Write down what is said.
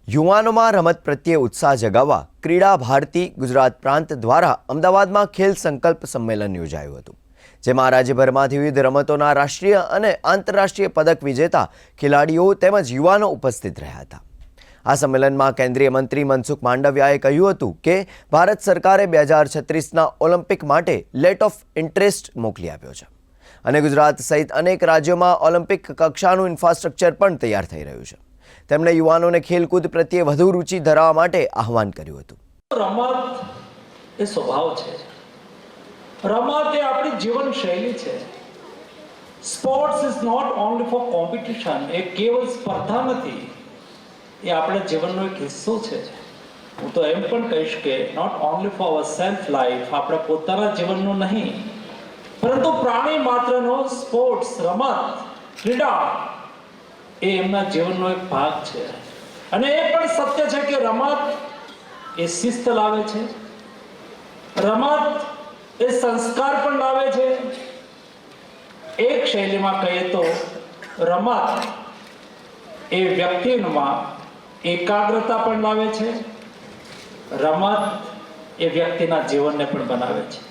યુવાનોમાં રમત પ્રત્યે ઉત્સાહ જગાવવા ક્રીડા ભારતી ગુજરાત પ્રાંત દ્વારા અમદાવાદમાં ખેલ સંકલ્પ સંમેલન યોજાયું હતું, જેમાં રાજ્યભરમાંથી વિવિધ રમતોના રાષ્ટ્રીય અને આંતરરાષ્ટ્રીય પદક વિજેતા ખેલાડીઓ તેમજ યુવાનો ઉપસ્થિત રહ્યા હતા। આ સંમેલનમાં કેન્દ્રીય મંત્રી મનસુખ માંડવિયાએ કહ્યું હતું કે ભારત સરકારે 2036ના ઓલિમ્પિક માટે લેટર ઓફ ઇન્ટરેસ્ટ મોકલી આપ્યો છે અને ગુજરાત સહિત અનેક રાજ્યોમાં ઓલિમ્પિક કક્ષાનું ઇન્ફ્રાસ્ટ્રક્ચર પણ તૈયાર થઈ રહ્યું છે। તેમણે યુવાનોને ખેલકૂદ પ્રત્યે વધુ રુચિ ધરાવવા માટે આહવાન કર્યું હતું। રમત એ સ્વભાવ છે, રમત એ આપણી જીવનશૈલી છે। Sports is not only for competition, એ કેવલ સ્પર્ધા નથી, એ આપણા જીવનનો એક હિસ્સો છે। હું તો એમ પણ કહીશ કે not only for our self life, આપણા પોતાના જીવનનો નહીં, પરંતુ પ્રાણી માત્રનો સ્પોર્ટ્સ, રમત, ક્રીડા એ એમના જીવનનો એક ભાગ છે। અને એ પણ સત્ય છે કે રમત એ શિસ્ત લાવે છે, રમત એ સંસ્કાર પણ લાવે છે। એક શૈલીમાં કહીએ તો રમત એ વ્યક્તિમાં એકાગ્રતા પણ લાવે છે, રમત એ વ્યક્તિના જીવનને પણ બનાવે છે।